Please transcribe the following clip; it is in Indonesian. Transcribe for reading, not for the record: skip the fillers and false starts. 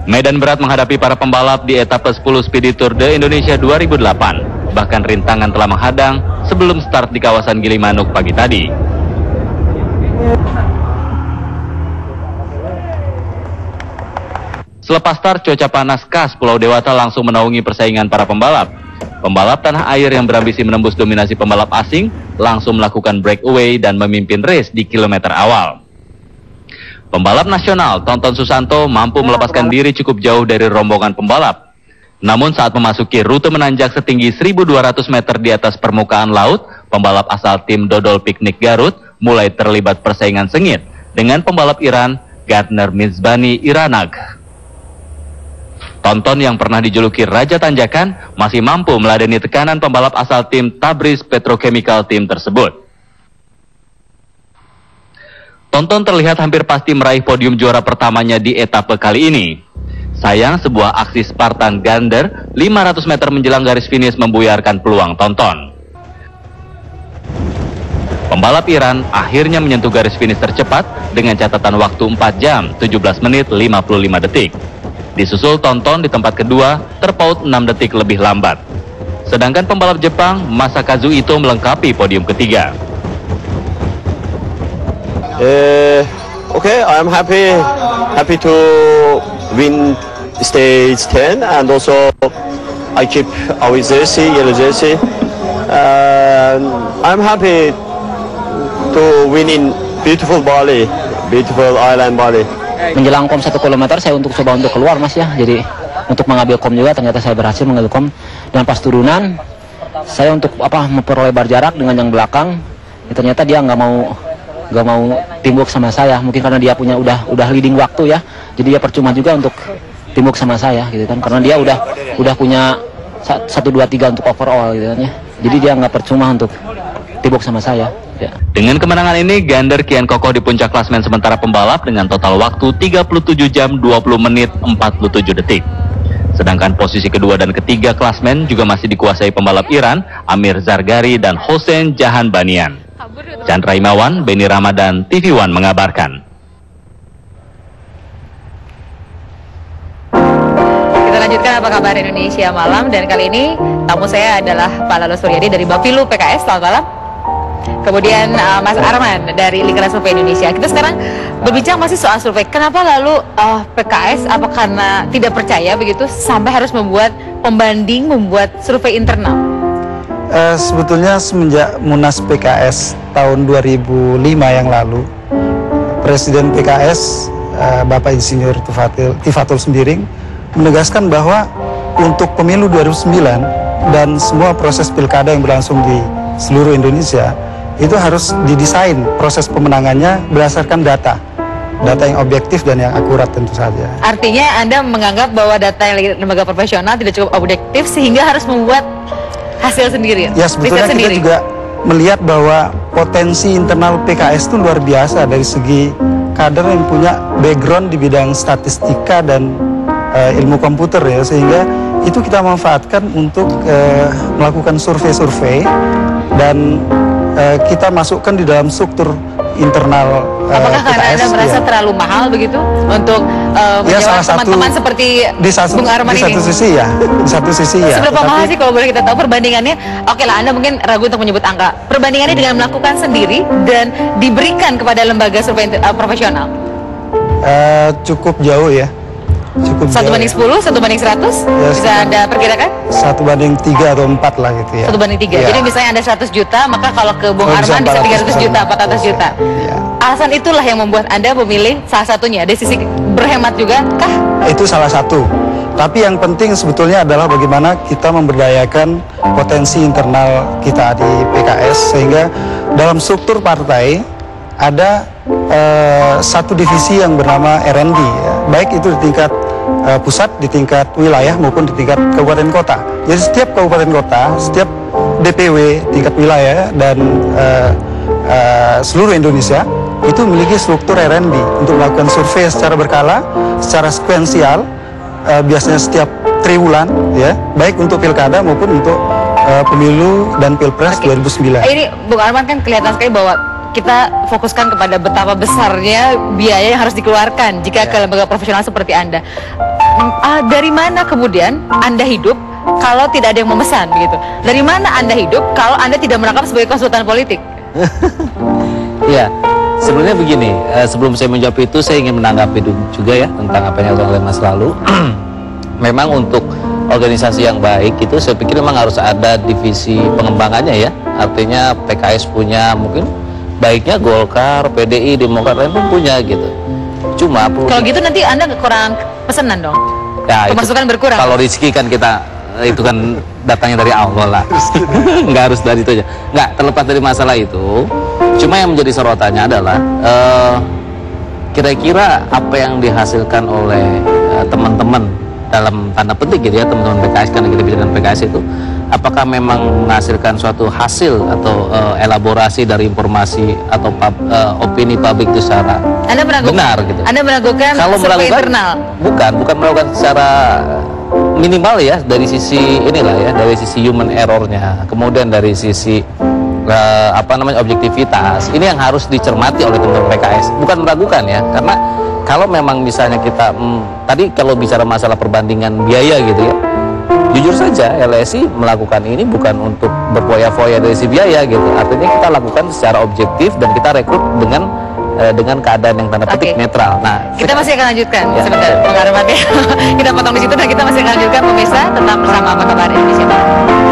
Medan berat menghadapi para pembalap di etapa 10 Speedy Tour de Indonesia 2008. Bahkan rintangan telah menghadang sebelum start di kawasan Gilimanuk pagi tadi. Selepas start, cuaca panas khas Pulau Dewata langsung menaungi persaingan para pembalap. Pembalap tanah air yang berambisi menembus dominasi pembalap asing langsung melakukan breakaway dan memimpin race di kilometer awal. Pembalap nasional Tonton Susanto mampu melepaskan diri cukup jauh dari rombongan pembalap. Namun saat memasuki rute menanjak setinggi 1.200 meter di atas permukaan laut, pembalap asal tim Dodol Piknik Garut mulai terlibat persaingan sengit dengan pembalap Iran Gardner Mizbani Iranag. Tonton yang pernah dijuluki Raja Tanjakan masih mampu meladeni tekanan pembalap asal tim Tabriz Petrochemical Team tersebut. Tonton terlihat hampir pasti meraih podium juara pertamanya di etapa kali ini. Sayang, sebuah aksi Spartan Gander 500 meter menjelang garis finish membuyarkan peluang Tonton. Pembalap Iran akhirnya menyentuh garis finish tercepat dengan catatan waktu 4 jam 17 menit 55 detik. Disusul Tonton di tempat kedua terpaut 6 detik lebih lambat. Sedangkan pembalap Jepang Masakazu Ito melengkapi podium ketiga. Okay, I'm happy to win stage 10, and also I keep our jersey, yellow jersey. I'm happy to win in beautiful Bali, beautiful island Bali. Menjelang kom 1 km saya coba untuk keluar mas ya, jadi untuk mengambil kom juga ternyata saya berhasil mengambil kom, dan pas turunan saya untuk memperlebar jarak dengan yang belakang, ya, ternyata dia nggak mau teamwork sama saya, mungkin karena dia punya udah leading waktu ya, jadi dia percuma juga untuk teamwork sama saya gitu kan, karena dia udah punya 1, 2, 3 untuk overall gitu kan ya, jadi dia nggak percuma untuk teamwork sama saya ya. Dengan kemenangan ini, Gander kian kokoh di puncak klasmen sementara pembalap dengan total waktu 37 jam 20 menit 47 detik. Sedangkan posisi kedua dan ketiga klasmen juga masih dikuasai pembalap Iran Amir Zargari dan Hossein Jahan Banian. Chandra Imawan, Beni Ramadan, TV One mengabarkan. Kita lanjutkan apa kabar Indonesia malam, dan kali ini tamu saya adalah Pak Lalo Suryadi dari Bapilu PKS. Selamat malam. Kemudian Mas Arman dari Lingkaran Survei Indonesia. Kita sekarang berbincang masih soal survei. Kenapa lalu PKS apa karena tidak percaya begitu sampai harus membuat pembanding, membuat survei internal? Sebetulnya semenjak Munas PKS tahun 2005 yang lalu, Presiden PKS Bapak Insinyur Tifatul Sembiring menegaskan bahwa untuk pemilu 2009 dan semua proses pilkada yang berlangsung di seluruh Indonesia itu harus didesain proses pemenangannya berdasarkan data yang objektif dan yang akurat tentu saja. Artinya Anda menganggap bahwa data yang lembaga profesional tidak cukup objektif sehingga harus membuat hasil sendiri? Ya, sebetulnya kita juga melihat bahwa potensi internal PKS itu luar biasa dari segi kader yang punya background di bidang statistika dan ilmu komputer ya, sehingga itu kita manfaatkan untuk melakukan survei-survei dan kita masukkan di dalam struktur internal apakah PKS, karena Anda merasa terlalu mahal begitu untuk menjawab teman-teman seperti Bung Arman ini? Di satu sisi ya. Seberapa mahal sih kalau boleh kita tahu perbandingannya? Oke lah, Anda mungkin ragu untuk menyebut angka. Perbandingannya dengan melakukan sendiri dan diberikan kepada lembaga survei profesional? Cukup jauh ya. Cukup 1 banding 10, 1 banding 100? Ya, bisa Anda perkirakan? 1 banding 3 atau 4 lah gitu ya. 1 banding 3. Ya. Jadi misalnya Anda 100 juta, maka kalau ke Bung Arman bisa 300 juta, 400 juta. Ya. Alasan itulah yang membuat Anda memilih salah satunya. Dari sisi berhemat juga kah? Itu salah satu. Tapi yang penting sebetulnya adalah bagaimana kita memberdayakan potensi internal kita di PKS, sehingga dalam struktur partai ada satu divisi yang bernama R&D ya. Baik itu di tingkat pusat, di tingkat wilayah maupun di tingkat kabupaten kota. Jadi setiap kabupaten kota, setiap DPW tingkat wilayah dan seluruh Indonesia itu memiliki struktur R&D untuk melakukan survei secara berkala, secara sekuensial, biasanya setiap triwulan ya, baik untuk pilkada maupun untuk pemilu dan pilpres Oke. 2009. Ini Bung Arman kan kelihatan sekali bahwa kita fokuskan kepada betapa besarnya biaya yang harus dikeluarkan jika ke lembaga profesional seperti Anda. Dari mana kemudian Anda hidup kalau tidak ada yang memesan begitu? Dari mana Anda hidup kalau Anda tidak merangkap sebagai konsultan politik? Ya, sebenarnya begini, sebelum saya menjawab itu saya ingin menanggapi juga ya tentang apa yang dilakukan oleh Mas Lalu. Memang untuk organisasi yang baik itu saya pikir memang harus ada divisi pengembangannya ya. Artinya PKS punya, mungkin baiknya Golkar, PDI, Demokrat lain pun punya gitu. Cuma Kalau gitu nanti Anda kurang pesanan dong. ya, Pemasukan berkurang. Kalau rezeki kan kita itu kan datangnya dari Allah lah. Nggak harus dari itu aja. Nggak terlepas dari masalah itu. Cuma yang menjadi sorotannya adalah kira-kira apa yang dihasilkan oleh teman-teman dalam tanda petik gitu ya, teman-teman PKS, karena kita bicara PKS itu, apakah memang menghasilkan suatu hasil atau elaborasi dari informasi atau opini publik itu secara benar gitu. Anda meragukan Kalau survei melakukan internal. bukan melakukan secara minimal ya, dari sisi inilah ya, dari sisi human errornya, kemudian dari sisi objektivitas, ini yang harus dicermati oleh teman-teman PKS. Bukan meragukan ya, karena kalau memang misalnya kita tadi kalau bicara masalah perbandingan biaya gitu ya, jujur saja LSI melakukan ini bukan untuk berfoya-foya dari si biaya gitu. Artinya kita lakukan secara objektif dan kita rekrut dengan keadaan yang tanda petik netral. Nah, Kita masih akan lanjutkan Ya. sebentar, Bung Arman ya. Kita potong di situ dan kita masih akan lanjutkan pemirsa tetap bersama Apa Kabar Indonesia Barat.